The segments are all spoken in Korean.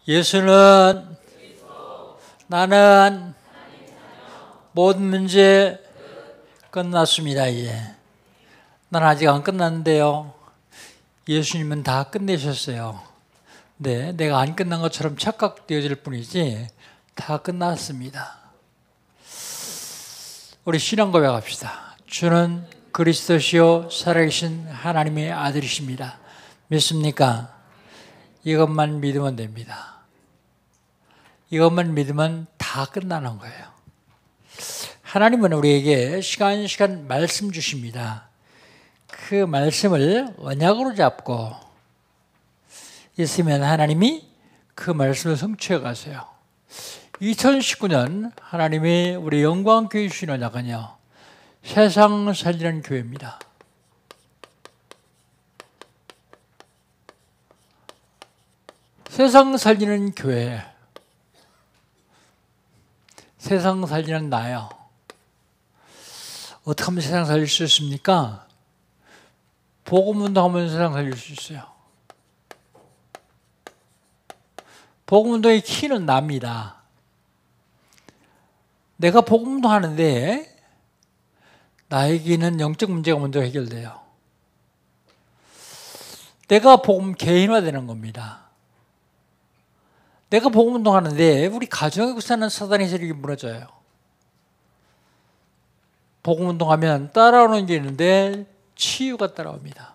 예수는 나는 모든 문제 끝났습니다. 이제 난 아직 안 끝났는데요. 예수님은 다 끝내셨어요. 네, 내가 안 끝난 것처럼 착각되어질 뿐이지 다 끝났습니다. 우리 신앙 고백합시다. 주는 그리스도시요 살아계신 하나님의 아들이십니다. 믿습니까? 이것만 믿으면 됩니다. 이것만 믿으면 다 끝나는 거예요. 하나님은 우리에게 시간 말씀 주십니다. 그 말씀을 언약으로 잡고 있으면 하나님이 그 말씀을 성취해 가세요. 2019년 하나님이 우리 영광교회 주신 언약은요, 세상 살리는 교회입니다. 세상 살리는 교회, 세상 살리는 나요. 어떻게 하면 세상 살릴 수 있습니까? 복음운동하면 세상 살릴 수 있어요. 복음운동의 키는 납니다. 내가 복음운동하는데 나에게는 영적 문제가 먼저 해결돼요. 내가 복음 개인화되는 겁니다. 내가 복음운동하는데 우리 가정에 사는 사단의 세력이 무너져요. 복음운동하면 따라오는 게 있는데 치유가 따라옵니다.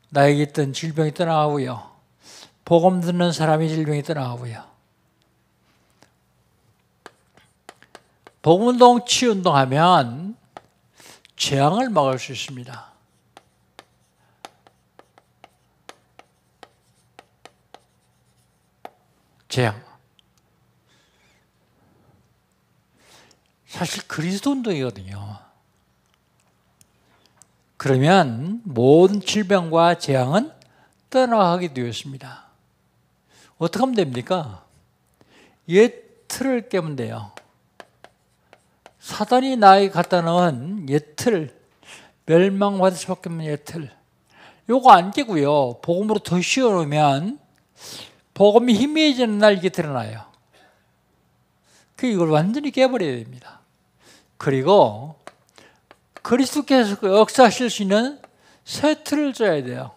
나에게 있던 질병이 떠나가고요. 복음 듣는 사람의 질병이 떠나가고요. 복음운동, 치유운동하면 재앙을 막을 수 있습니다. 재앙. 사실 그리스도 운동이거든요. 그러면 모든 질병과 재앙은 떠나가게 되었습니다. 어떻게 하면 됩니까? 옛 틀을 깨면 돼요. 사단이 나에게 갖다 놓은 옛 틀, 멸망받을 수밖에 없는 옛 틀, 요거 안 깨고요, 복음으로 더 씌워놓으면 복음이 희미해지는 날 이게 드러나요. 이걸 완전히 깨버려야 됩니다. 그리고 그리스도께서 역사하실 수 있는 새 틀을 줘야 돼요.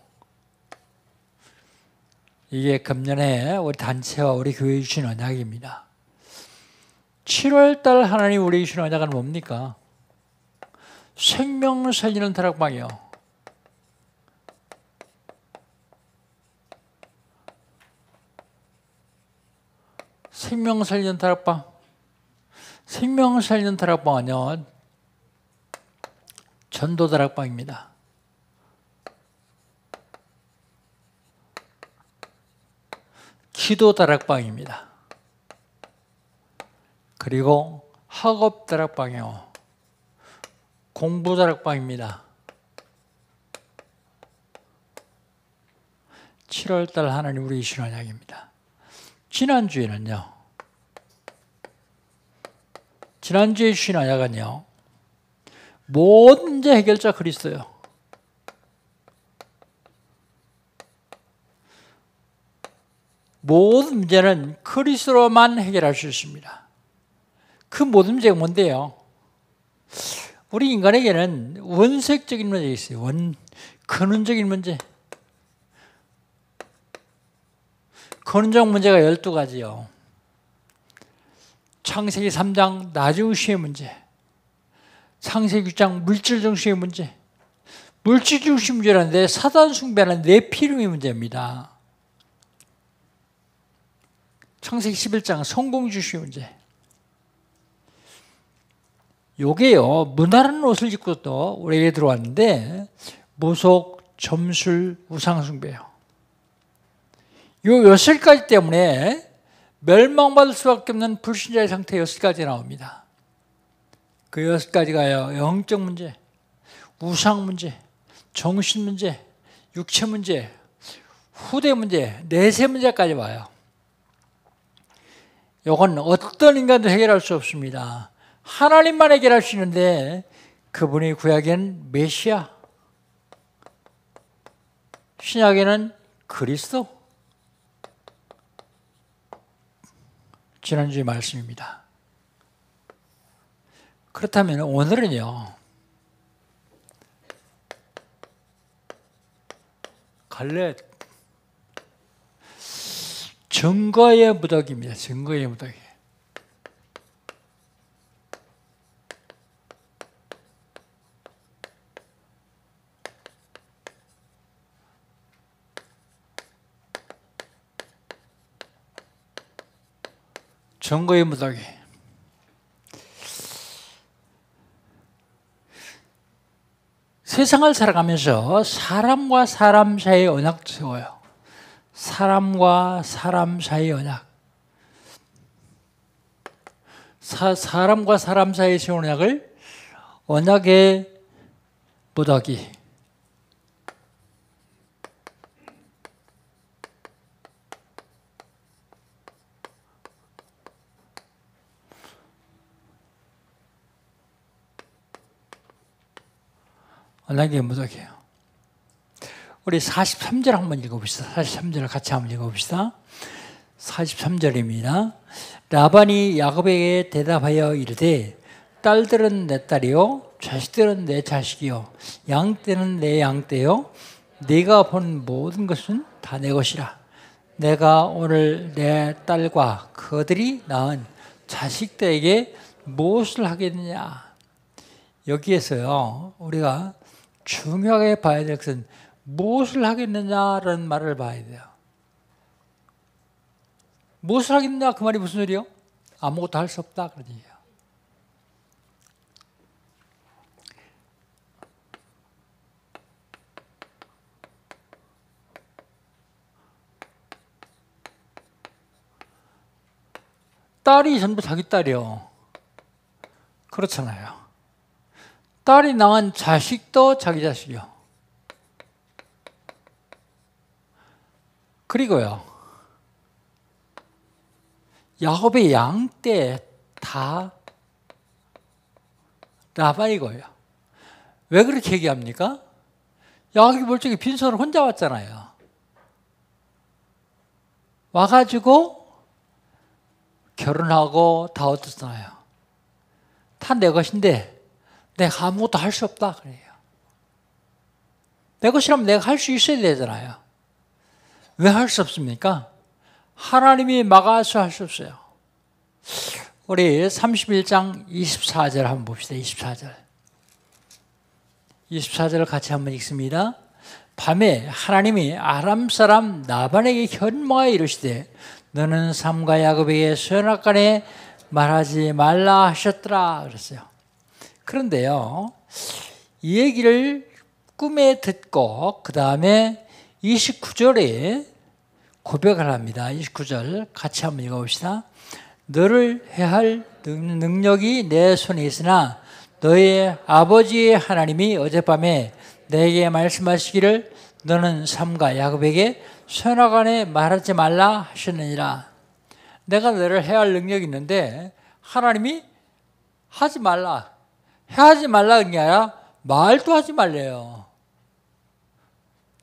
이게 금년에 우리 단체와 우리 교회에 주신 언약입니다. 7월달 하나님 우리에게 주신 언약은 뭡니까? 생명 살리는 다락방이요. 생명 살리는 다락방. 생명 살리는 다락방은요, 전도 다락방입니다. 기도 다락방입니다. 그리고 학업 다락방이요. 공부 다락방입니다. 7월달 하나님 우리 주신 언약입니다. 지난주에는요, 지난주에 주신 언약은요, 모든 문제 해결자 그리스도요. 모든 문제는 그리스도로만 해결할 수 있습니다. 그 모든 문제가 뭔데요? 우리 인간에게는 원색적인 문제가 있어요. 근원적인 문제. 근원적 문제가 12가지요. 창세기 3장 나중시의 문제, 창세기 6장 물질 중심의 문제, 물질 중심 문제라는데 사단 숭배하는 네피림의 문제입니다. 창세기 11장 성공 중심의 문제. 요게요, 문화라는 옷을 입고 또 우리에게 들어왔는데 무속, 점술, 우상 숭배요. 요 6가지 때문에 멸망받을 수밖에 없는 불신자의 상태 6가지 나옵니다. 그 6가지가요, 영적 문제, 우상 문제, 정신 문제, 육체 문제, 후대 문제, 내세 문제까지 와요. 이건 어떤 인간도 해결할 수 없습니다. 하나님만 해결할 수 있는데 그분이 구약에는 메시아, 신약에는 그리스도, 지난주의 말씀입니다. 그렇다면 오늘은요, 갈래 증거의 무더기입니다. 증거의 무더기. 증거의 무더기. 세상을 살아가면서 사람과 사람 사이의 언약도 세워요. 사람과 사람 사이의 언약. 사람과 사람 사이의 세운 언약을 언약의 무더기. 언약의 무더기예요. 우리 43절 한번 읽어봅시다. 43절을 같이 한번 읽어봅시다. 43절입니다. 라반이 야곱에게 대답하여 이르되 딸들은 내 딸이요 자식들은 내 자식이요 양떼는 내 양떼요 네가 본 모든 것은 다 내 것이라. 내가 오늘 내 딸과 그들이 낳은 자식들에게 무엇을 하겠느냐. 여기에서요 우리가 중요하게 봐야 될 것은 무엇을 하겠느냐라는 말을 봐야 돼요. 무엇을 하겠느냐 그 말이 무슨 소리요? 아무것도 할 수 없다 그런 얘기예요. 딸이 전부 자기 딸이요. 그렇잖아요. 딸이 낳은 자식도 자기 자식이요. 그리고요, 야곱의 양떼 다 라반이고요. 왜 그렇게 얘기합니까? 야곱이 멀쩡히 빈손으로 혼자 왔잖아요. 와가지고 결혼하고 다 얻었잖아요. 다 내 것인데 내가 아무것도 할 수 없다 그래요. 내 것이라면 내가 할 수 있어야 되잖아요. 왜 할 수 없습니까? 하나님이 막아서 할 수 없어요. 우리 31장 24절 한번 봅시다. 24절. 24절을 같이 한번 읽습니다. 밤에 하나님이 아람 사람 나반에게 현몽하여 이르시되 너는 삼가 야곱에게 선악간에 말하지 말라 하셨더라 그랬어요. 그런데요, 이 얘기를 꿈에 듣고 그 다음에 29절에 고백을 합니다. 29절 같이 한번 읽어봅시다. 너를 해할 능력이 내 손에 있으나 너의 아버지의 하나님이 어젯밤에 내게 말씀하시기를 너는 삼가 야곱에게 선악간에 말하지 말라 하셨느니라. 내가 너를 해할 능력이 있는데 하나님이 하지 말라. 하지 말라는 게 아니라 말도 하지 말래요.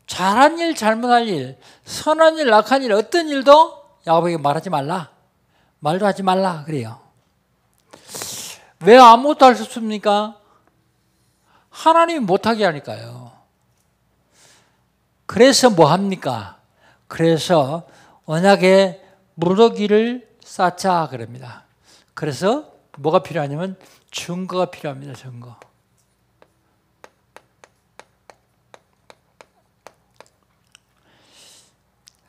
잘한 일, 잘못한 일, 선한 일, 악한 일, 어떤 일도 야곱에게 말하지 말라. 말도 하지 말라 그래요. 왜 아무것도 할 수 없습니까? 하나님이 못하게 하니까요. 그래서 뭐 합니까? 그래서 언약의 무더기를 쌓자 그럽니다. 그래서 뭐가 필요하냐면 증거가 필요합니다. 증거.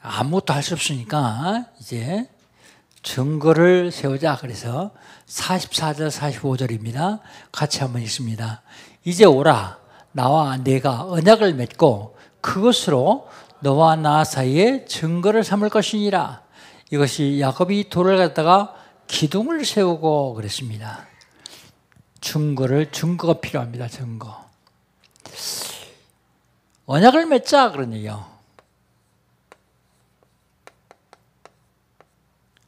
아무것도 할 수 없으니까 이제 증거를 세우자. 그래서 44절 45절입니다. 같이 한번 읽습니다. 이제 오라 나와 내가 언약을 맺고 그것으로 너와 나 사이에 증거를 삼을 것이니라. 이것이 야곱이 돌을 갖다가 기둥을 세우고 그랬습니다. 증거가 필요합니다. 증거. 언약을 맺자 그런 얘기요.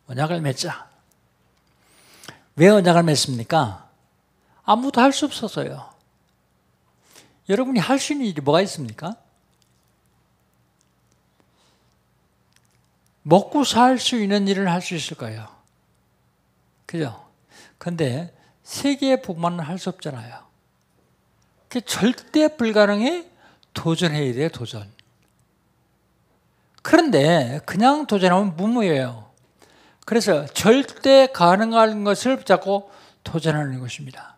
언약을 맺자. 왜 언약을 맺습니까? 아무도 할 수 없어서요. 여러분이 할 수 있는 일이 뭐가 있습니까? 먹고 살 수 있는 일을 할 수 있을까요? 그죠? 근데 세계의 복만은 할 수 없잖아요. 절대 불가능에 도전해야 돼요, 도전. 그런데 그냥 도전하면 무모예요. 그래서 절대 가능한 것을 붙잡고 도전하는 것입니다.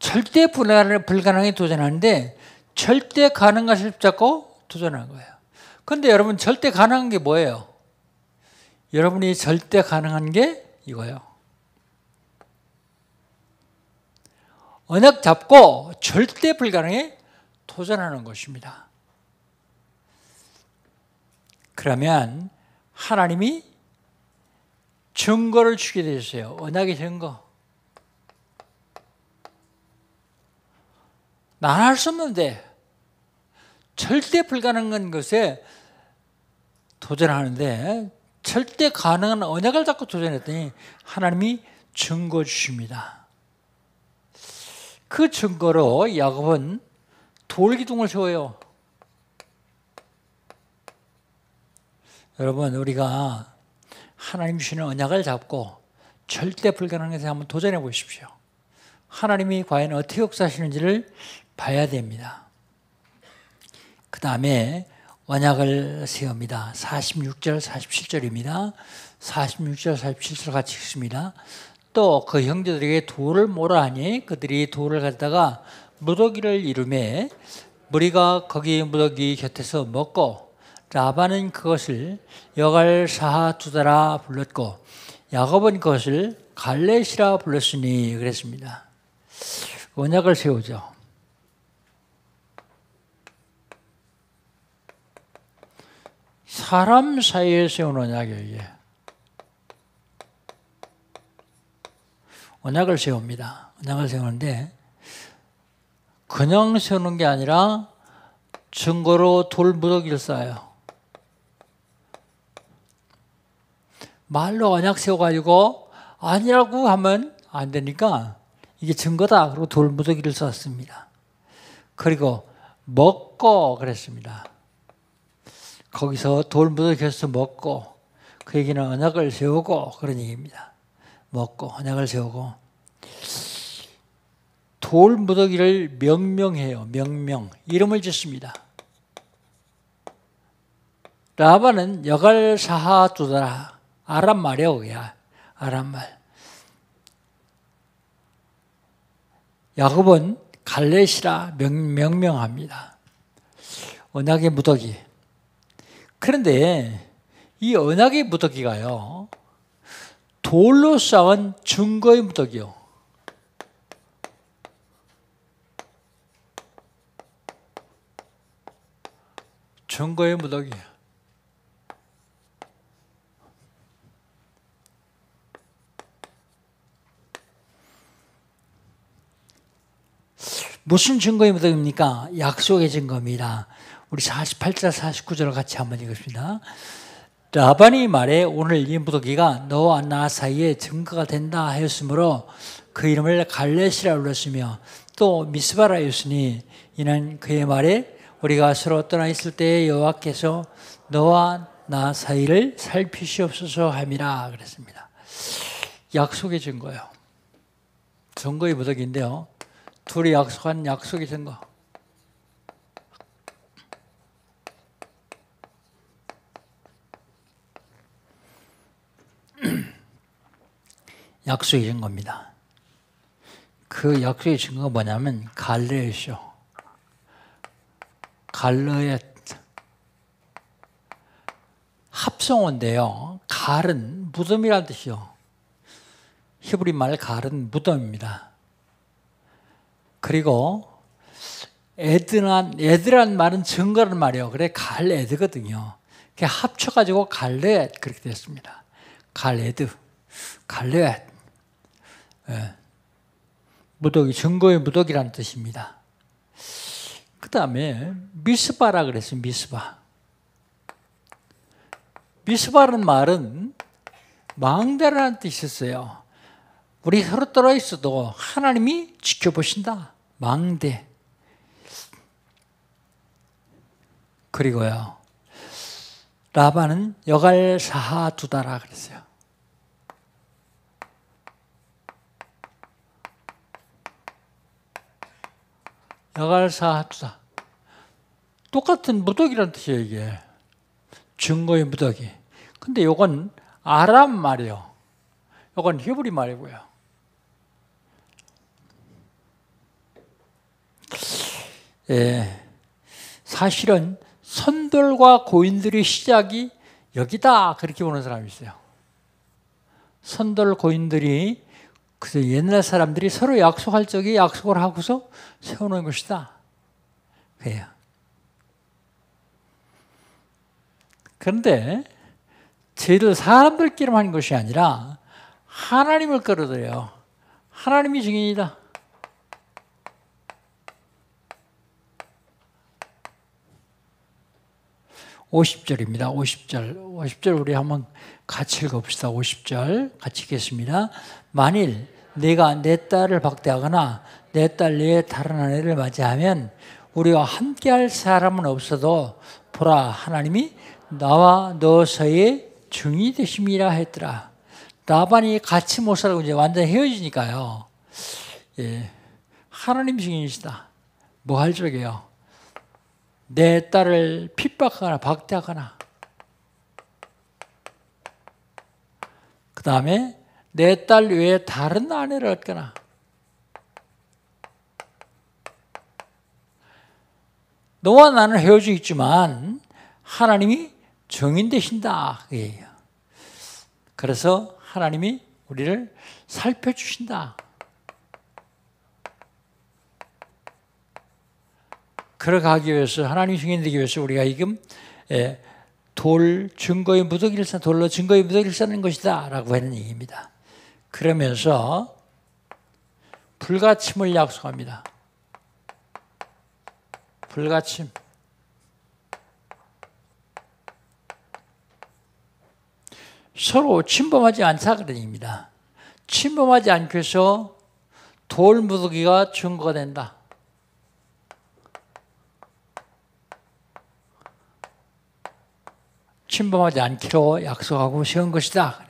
절대 불가능에 도전하는데 절대 가능한 것을 붙잡고 도전하는 거예요. 그런데 여러분 절대 가능한 게 뭐예요? 여러분이 절대 가능한 게 이거예요. 언약 잡고 절대 불가능에 도전하는 것입니다. 그러면 하나님이 증거를 주게 되셨어요. 언약의 증거. 나는 할 수 없는데 절대 불가능한 것에 도전하는데 절대 가능한 언약을 잡고 도전했더니 하나님이 증거 주십니다. 그 증거로 야곱은 돌기둥을 세워요. 여러분 우리가 하나님 주시는 언약을 잡고 절대 불가능한 것에 한번 도전해 보십시오. 하나님이 과연 어떻게 역사하시는지를 봐야 됩니다. 그 다음에 언약을 세웁니다. 46절 47절입니다. 46절 47절 같이 읽습니다. 또 그 형제들에게 돌을 모라 하니 그들이 돌을 가져다가 무더기를 이루매 무리가 거기 무더기 곁에서 먹고 라반은 그것을 여갈사하두다라 불렀고 야곱은 그것을 갈렛이라 불렀으니 그랬습니다. 언약을 세우죠. 사람 사이에 세운 언약이에요. 이게. 언약을 세웁니다. 언약을 세우는데 그냥 세우는 게 아니라 증거로 돌무더기를 쌓아요. 말로 언약 세워가지고 아니라고 하면 안 되니까 이게 증거다. 그리고 돌무더기를 쌓습니다. 그리고 먹고 그랬습니다. 거기서 돌무더기에서 먹고 그 얘기는 언약을 세우고 그런 얘기입니다. 먹고 언약을 세우고 돌무더기를 명명해요. 명명. 이름을 짓습니다. 라반은 여갈사하두다라. 아람 말이에요. 그게 아람 말. 야곱은 갈렛이라 명명합니다. 언약의 무더기. 그런데 이 언약의 무더기가요. 돌로 쌓은 증거의 무더기요. 증거의 무더기. 무슨 증거의 무더기입니까? 약속의 증거입니다. 우리 48절 49절을 같이 한번 읽읍시다. 라반이 말해 오늘 이 무더기가 너와 나 사이에 증거가 된다 하였으므로 그 이름을 갈렛이라 불렀으며 또 미스바라 하였으니 이는 그의 말에 우리가 서로 떠나 있을 때에 여호와께서 너와 나 사이를 살피시옵소서 함이라 그랬습니다. 약속의 증거예요. 증거의 무더기인데요. 둘이 약속한 약속의 증거. 약속의 증거입니다. 그 약속의 증거가 뭐냐면 갈렛이요. 갈렛 합성어인데요. 갈은 무덤이라는 뜻이요. 히브리 말 갈은 무덤입니다. 그리고 에드란 말은 증거라는 말이에요. 그래 갈에드거든요. 그게 합쳐가지고 갈렛 그렇게 됐습니다. 갈에드, 갈렛. 예. 무더기, 증거의 무더기라는 뜻입니다. 그 다음에 미스바라 그랬어요. 미스바. 미스바라는 말은 망대라는 뜻이 있어요. 우리 서로 떨어 있어도 하나님이 지켜보신다. 망대. 그리고요. 라반은 여갈사하두다라 그랬어요. 여갈사 합사. 똑같은 무더기란 뜻이에요, 이게. 증거의 무더기. 근데 요건 아람 말이에요. 요건 히브리 말이고요. 예, 사실은 선돌과 고인들의 시작이 여기다 그렇게 보는 사람이 있어요. 선돌 고인들이 그래서 옛날 사람들이 서로 약속할 적에 약속을 하고서 세워놓은 것이다. 그래요. 그런데 저희들 사람들끼리만 하는 것이 아니라 하나님을 끌어들여요. 하나님이 증인이다. (50절입니다) 50절 우리 한번 같이 읽어봅시다. 50절 같이 읽겠습니다. 만일 내가 내 딸을 박대하거나 내 딸 외에 다른 아내를 맞이하면 우리와 함께할 사람은 없어도 보라, 하나님이 나와 너 사이에 증인이 되심이라 했더라. 라반이 같이 못 살고 이제 완전히 헤어지니까요. 예, 하나님 증인이시다. 뭐 할 적이에요? 내 딸을 핍박하거나 박대하거나, 그 다음에 내 딸 외에 다른 아내를 얻거나, 너와 나는 헤어져 있지만 하나님이 증인 되신다. 그래서 하나님이 우리를 살펴주신다. 걸어가기 위해서, 하나님 증인 되기 위해서 우리가 지금 돌로 증거의 무더기를 쌓는 것이다 라고 하는 얘기입니다. 그러면서 불가침을 약속합니다. 불가침. 서로 침범하지 않자 그런 얘기입니다. 침범하지 않기 위해서 돌 무더기가 증거가 된다. 침범하지 않기로 약속하고 세운 것이다.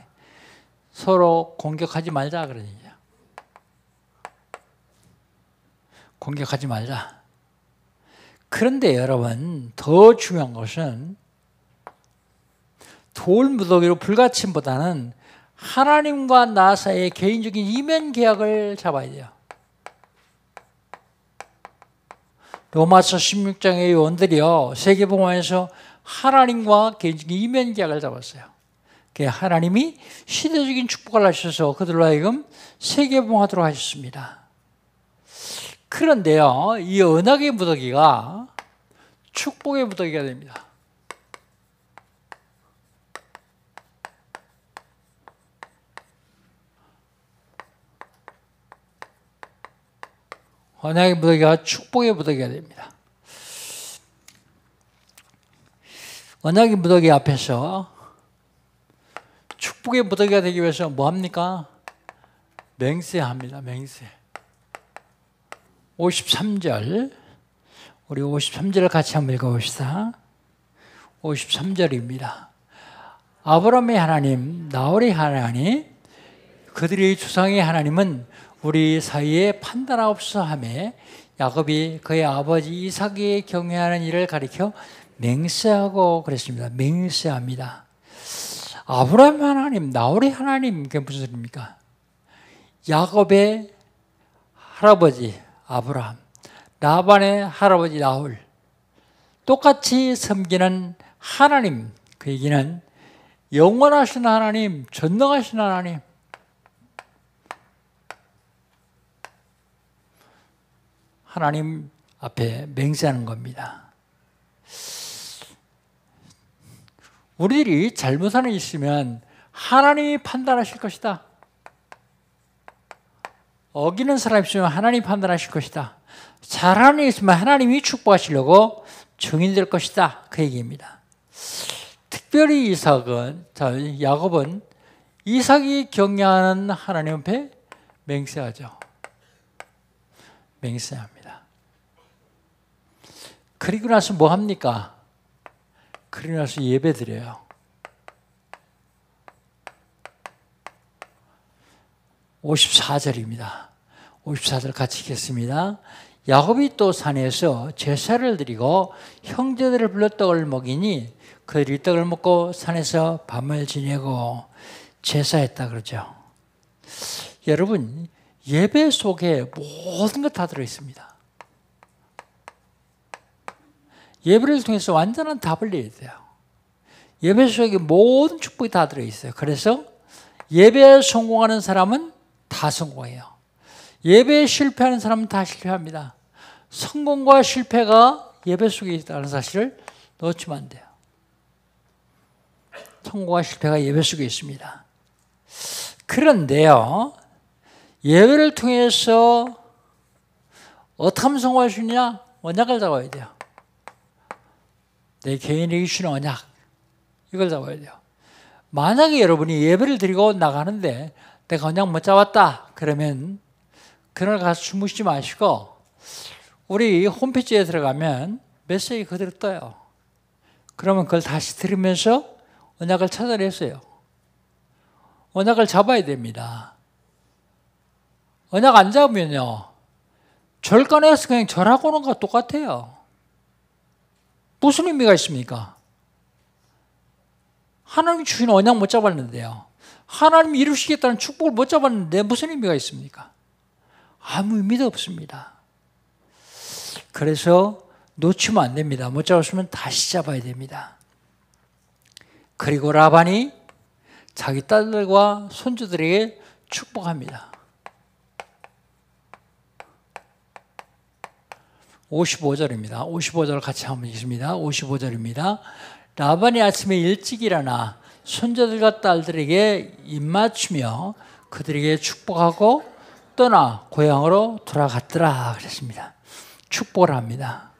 서로 공격하지 말자 그런 얘기야. 공격하지 말자. 그런데 여러분, 더 중요한 것은 돌 무더기로 불가침보다는 하나님과 나 사이의 개인적인 이면 계약을 잡아야 돼요. 로마서 16장의 요원들이요, 세계복음화에서 하나님과 개인적인 이면 계약을 잡았어요. 하나님이 시대적인 축복을 하셔서 그들로 하여금 세계복음화하도록 하셨습니다. 그런데요, 이 언약의 무더기가 축복의 무더기가 됩니다. 언약의 무더기가 축복의 무더기가 됩니다. 언약의 무더기 앞에서 축복의 무더기가 되기 위해서 뭐 합니까? 맹세합니다. 맹세. 53절, 우리 53절을 같이 한번 읽어봅시다. 53절입니다. 아브라함의 하나님, 나홀의 하나님, 그들의 조상의 하나님은 우리 사이에 판단하옵소서 하며 야곱이 그의 아버지 이삭이 경외하는 일을 가리켜 맹세하고 그랬습니다. 맹세합니다. 아브라함 하나님, 나홀의 하나님, 그게 무슨 소리입니까? 야곱의 할아버지 아브라함, 라반의 할아버지 나홀, 똑같이 섬기는 하나님, 그 얘기는 영원하신 하나님, 전능하신 하나님, 하나님 앞에 맹세하는 겁니다. 우리들이 잘못하는 일 있으면 하나님이 판단하실 것이다. 어기는 사람이 있으면 하나님이 판단하실 것이다. 잘하는 일 있으면 하나님이 축복하시려고 증인될 것이다. 그 얘기입니다. 특별히 야곱은 이삭이 경외하는 하나님 앞에 맹세하죠. 맹세합니다. 그리고 나서 뭐 합니까? 그리고 나서 예배 드려요. 54절입니다. 54절 같이 읽겠습니다. 야곱이 또 산에서 제사를 드리고 형제들을 불러 떡을 먹이니 그들이 떡을 먹고 산에서 밤을 지내고 제사했다 그러죠. 여러분, 예배 속에 모든 것 다 들어있습니다. 예배를 통해서 완전한 답을 내야 돼요. 예배 속에 모든 축복이 다 들어있어요. 그래서 예배에 성공하는 사람은 다 성공해요. 예배에 실패하는 사람은 다 실패합니다. 성공과 실패가 예배 속에 있다는 사실을 놓치면 안 돼요. 성공과 실패가 예배 속에 있습니다. 그런데요, 예배를 통해서 어떻게 하면 성공할 수 있냐? 언약을 잡아야 돼요. 내 개인에게 주는 언약, 이걸 잡아야 돼요. 만약에 여러분이 예배를 드리고 나가는데 내가 언약 못 잡았다 그러면 그날 가서 주무시지 마시고 우리 홈페이지에 들어가면 메시지 그대로 떠요. 그러면 그걸 다시 들으면서 언약을 찾아내세요. 언약을 잡아야 됩니다. 언약 안 잡으면요, 절간에 가서 그냥 절하고 오는 것과 똑같아요. 무슨 의미가 있습니까? 하나님이 주신 언약 못 잡았는데요, 하나님이 이루시겠다는 축복을 못 잡았는데 무슨 의미가 있습니까? 아무 의미도 없습니다. 그래서 놓치면 안 됩니다. 못 잡았으면 다시 잡아야 됩니다. 그리고 라반이 자기 딸들과 손주들에게 축복합니다. 55절입니다. 55절 같이 한번 읽습니다. 55절입니다. 라반이 아침에 일찍 일어나 손자들과 딸들에게 입맞추며 그들에게 축복하고 떠나 고향으로 돌아갔더라 그랬습니다. 축복을 합니다.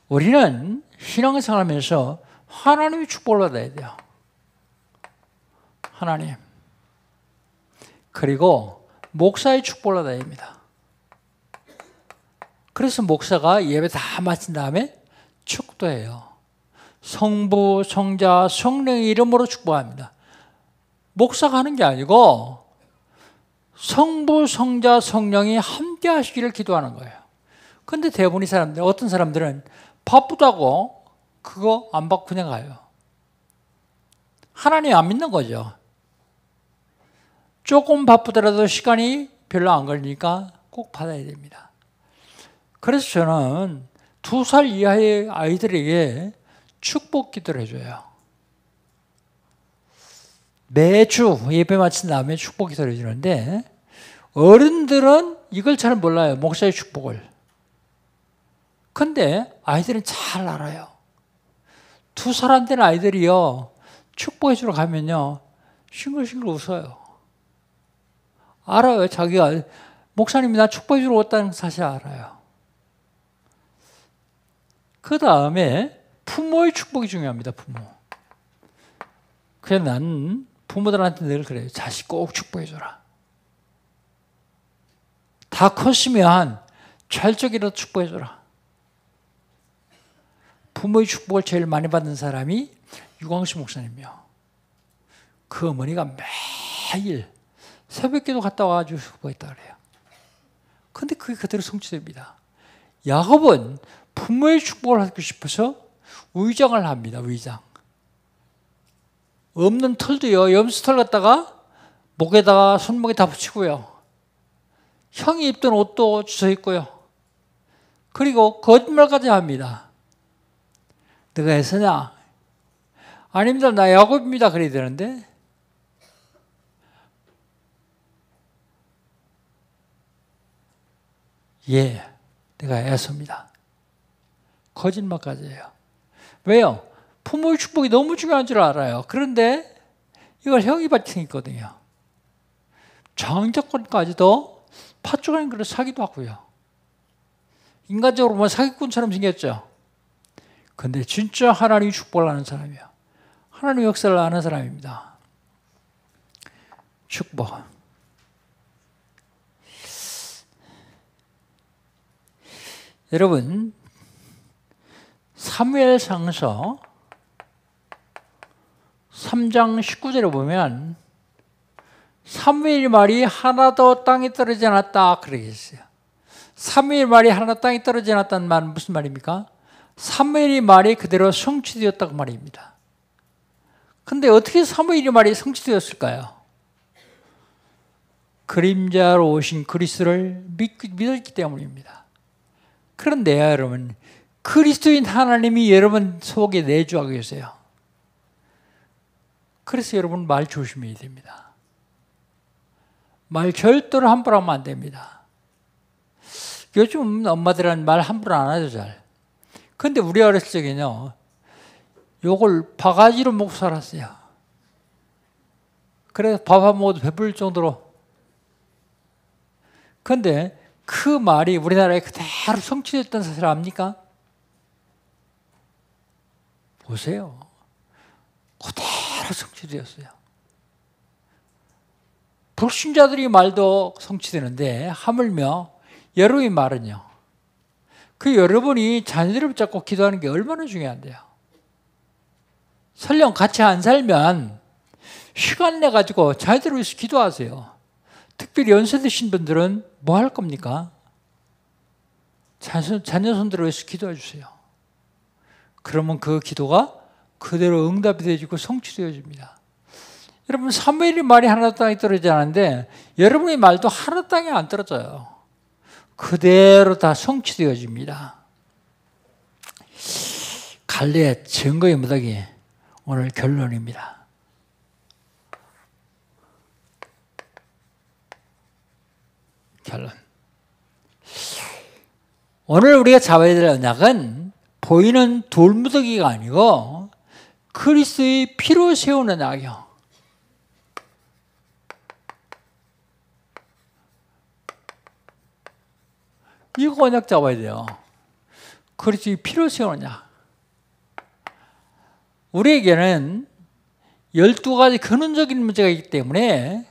우리는 신앙생활하면서 하나님의 축복을 받아야 돼요. 하나님. 그리고 목사의 축복을 받아야 됩니다. 그래서 목사가 예배 다 마친 다음에 축도해요. 성부, 성자, 성령의 이름으로 축복합니다. 목사가 하는 게 아니고 성부, 성자, 성령이 함께 하시기를 기도하는 거예요. 그런데 대부분의 사람들, 어떤 사람들은 바쁘다고 그거 안 받고 그냥 가요. 하나님 안 믿는 거죠. 조금 바쁘더라도 시간이 별로 안 걸리니까 꼭 받아야 됩니다. 그래서 저는 2살 이하의 아이들에게 축복 기도를 해줘요. 매주 예배 마친 다음에 축복 기도를 해주는데 어른들은 이걸 잘 몰라요. 목사의 축복을. 근데 아이들은 잘 알아요. 2살 안 된 아이들이요, 축복해 주러 가면요, 싱글싱글 웃어요. 알아요. 자기가 목사님이 나 축복해 주러 왔다는 사실 알아요. 그 다음에 부모의 축복이 중요합니다. 부모. 그래서 난 부모들한테 늘 그래요. 자식 꼭 축복해 줘라. 다 컸으면 잘적이라도 축복해 줘라. 부모의 축복을 제일 많이 받는 사람이 유광수 목사님이요. 그 어머니가 매일 새벽기도 갔다 와가지고 축복했다 그래요. 근데 그게 그대로 성취됩니다. 야곱은 부모의 축복을 하고 싶어서 위장을 합니다. 위장. 없는 털도요, 염소털 갖다가 목에다가 손목에 다 붙이고요, 형이 입던 옷도 주워 입고요, 그리고 거짓말까지 합니다. 너가 에서냐? 아닙니다. 나 야곱입니다. 그래야 되는데 예, 내가 에서입니다. 거짓말까지 해요. 왜요? 부모의 축복이 너무 중요한 줄 알아요. 그런데 이걸 형이 받이 생겼거든요. 장자권까지도 팥죽 아닌 그릇 사기도 하고요. 인간적으로 보면 사기꾼처럼 생겼죠. 근데 진짜 하나님이 축복을 하는 사람이에요. 하나님의 역사를 아는 사람입니다. 축복. 여러분, 사무엘상서 3장 19절에 보면 사무엘의 말이 하나도 땅에 떨어지지 않았다 그러겠어요. 사무엘 말이 하나 땅에 떨어져 놨다는 말은 무슨 말입니까? 사무엘이 말이 그대로 성취되었다고 말입니다. 근데 어떻게 사무엘이 말이 성취되었을까요? 그림자로 오신 그리스도를 믿었기 때문입니다. 그런데 여러분, 그리스도인 하나님이 여러분 속에 내주하고 계세요. 그래서 여러분 말 조심해야 됩니다. 말 절대로 함부로 하면 안 됩니다. 요즘 엄마들은 말 함부로 안 하죠, 잘. 근데 우리 어렸을 적에는요, 요걸 바가지로 먹고 살았어요. 그래서 밥 한 먹어도 배부를 정도로. 근데 그 말이 우리나라에 그대로 성취됐던 사실 압니까? 보세요. 그대로 성취되었어요. 불신자들이 말도 성취되는데 하물며 여러분의 말은요. 그 여러분이 자녀들을 붙잡고 기도하는 게 얼마나 중요한데요. 설령 같이 안 살면 시간 내가지고 자녀들을 위해서 기도하세요. 특별히 연세 드신 분들은 뭐 할 겁니까? 자녀 손들을 위해서 기도해 주세요. 그러면 그 기도가 그대로 응답이 되어지고 성취되어집니다. 여러분, 사무엘의 말이 하나 땅에 떨어지지 않았는데 여러분의 말도 하나 땅에 안 떨어져요. 그대로 다 성취되어집니다. 갈래 증거의 무더기, 오늘 결론입니다. 결론. 오늘 우리가 잡아야 될 언약은 보이는 돌무더기가 아니고 그리스도의 피로 세운 언약이요. 이거 언약 잡아야 돼요. 그리스도의 피로 세운 언약. 우리에게는 12가지 근원적인 문제가 있기 때문에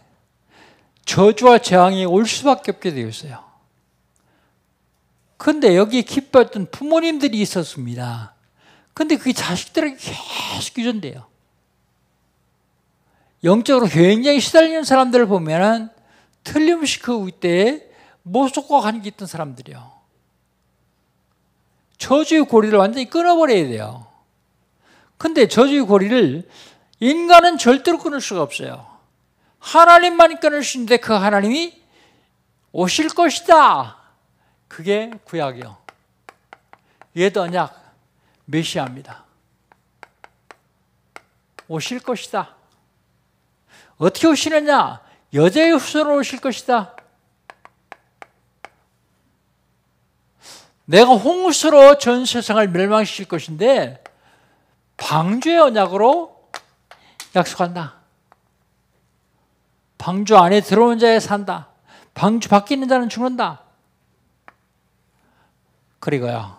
저주와 재앙이 올 수밖에 없게 되어 있어요. 그런데 여기에 기뻐했던 부모님들이 있었습니다. 그런데 그게 자식들에게 계속 유전돼요. 영적으로 굉장히 시달리는 사람들을 보면 틀림없이 그 윗대에 모속과 관계 있던 사람들이요. 저주의 고리를 완전히 끊어버려야 돼요. 근데 저주의 고리를 인간은 절대로 끊을 수가 없어요. 하나님만이 끊을 수 있는데 그 하나님이 오실 것이다. 그게 구약이요. 옛 언약, 메시아입니다. 오실 것이다. 어떻게 오시느냐? 여자의 후손으로 오실 것이다. 내가 홍수로 전 세상을 멸망시킬 것인데 방주의 언약으로 약속한다. 방주 안에 들어온 자에 산다. 방주 밖에 있는 자는 죽는다. 그리고요,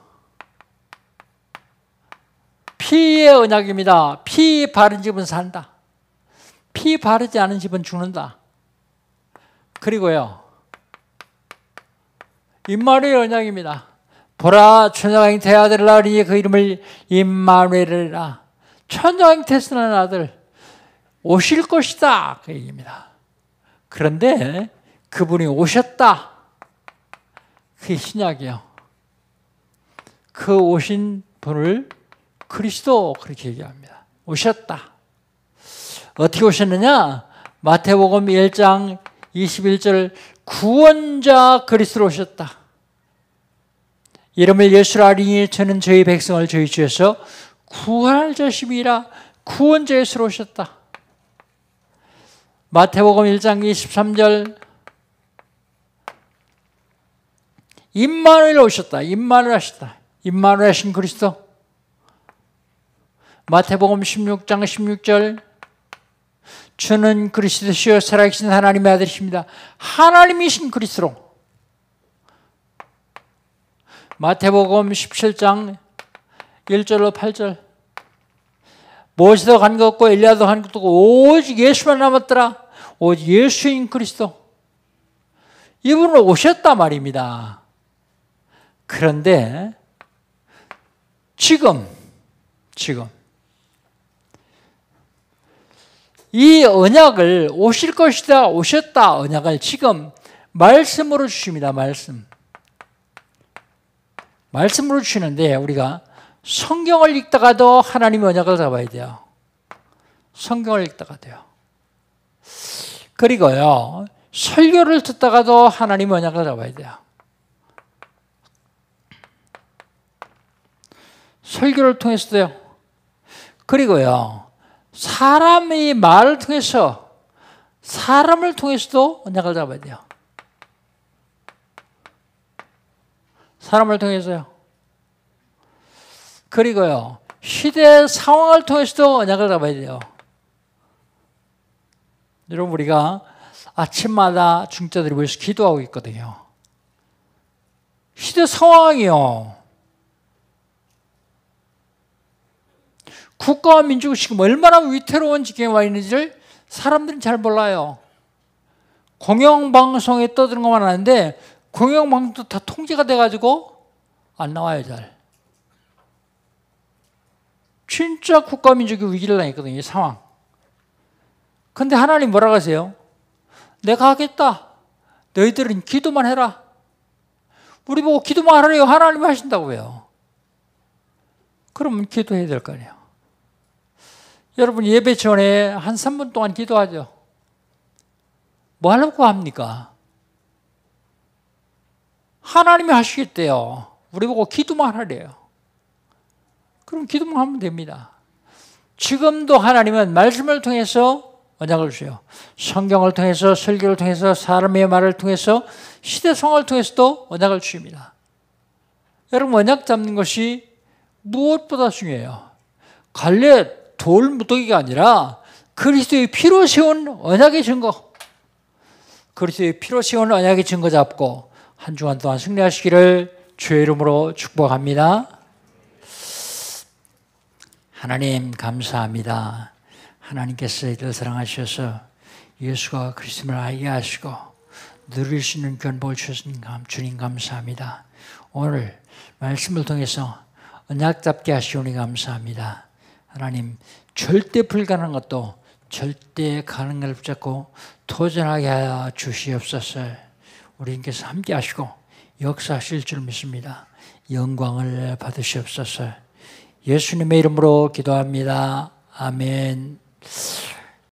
피의 언약입니다. 피 바른 집은 산다. 피 바르지 않은 집은 죽는다. 그리고요, 임마누엘 언약입니다. 보라, 천정왕이 태아들을 낳으니 그 이름을 임마누엘이라. 천정왕이 태어난 아들 오실 것이다. 그 얘기입니다. 그런데 그분이 오셨다. 그게 신약이요. 그 오신 분을 그리스도 그렇게 얘기합니다. 오셨다. 어떻게 오셨느냐? 마태복음 1장 21절 구원자 그리스도로 오셨다. 이름을 예수라 하리니 저는 저희 백성을 저희 죄에서 구할 자심이라. 구원자 예수로 오셨다. 마태복음 1장 23절 임마누엘 오셨다. 임마누엘 하셨다. 임마누엘 하신 그리스도. 마태복음 16장 16절 주는 그리스도시요 살아계신 하나님의 아들이십니다. 하나님이신 그리스도로. 마태복음 17장 1절로 8절 모세도 간 것 없고 엘리야도 간 것도 없고 오직 예수만 남았더라. 오직 예수인 그리스도. 이분은 오셨단 말입니다. 그런데 지금 이 언약을 오실 것이다, 오셨다 언약을 지금 말씀으로 주십니다. 말씀. 말씀으로 주시는데 우리가 성경을 읽다가도 하나님의 언약을 잡아야 돼요. 성경을 읽다가도요. 그리고요, 설교를 듣다가도 하나님의 언약을 잡아야 돼요. 설교를 통해서도요. 그리고요, 사람의 말을 통해서, 사람을 통해서도 언약을 잡아야 돼요. 사람을 통해서요. 그리고요, 시대 상황을 통해서도 언약을 잡아야 돼요. 여러분, 우리가 아침마다 중자들이 모여서 기도하고 있거든요. 시대 상황이요. 국가와 민족이 지금 얼마나 위태로운 지경에 와 있는지를 사람들은 잘 몰라요. 공영방송에 떠드는 것만 아는데 공영방송도 다 통제가 돼가지고 안 나와요, 잘. 진짜 국가와 민족이 위기를 당했거든요, 이 상황. 근데 하나님 뭐라고 하세요? 내가 하겠다. 너희들은 기도만 해라. 우리 보고 기도만 하래요. 하나님이 하신다고요. 그러면 기도해야 될 거 아니에요. 여러분 예배 전에 한 3분 동안 기도하죠. 뭐 하려고 합니까? 하나님이 하시겠대요. 우리 보고 기도만 하래요. 그럼 기도만 하면 됩니다. 지금도 하나님은 말씀을 통해서 언약을 주세요. 성경을 통해서, 설교를 통해서, 사람의 말을 통해서, 시대 상황을 통해서도 언약을 주십니다. 여러분 언약 잡는 것이 무엇보다 중요해요. 갈래 돌무더기가 아니라 그리스도의 피로 세운 언약의 증거, 그리스도의 피로 세운 언약의 증거 잡고 한 주간 동안 승리하시기를 주의 이름으로 축복합니다. 하나님 감사합니다. 하나님께서 이들 사랑하셔서 예수가 그리스도를 알게 하시고 누릴 수 있는 견복을 주신 주님 감사합니다. 오늘 말씀을 통해서 언약 잡게 하시오니 감사합니다. 하나님 절대 불가능한 것도 절대 가능한 걸 붙잡고 도전하게 하여 주시옵소서. 우리님께서 함께 하시고 역사하실 줄 믿습니다. 영광을 받으시옵소서. 예수님의 이름으로 기도합니다. 아멘.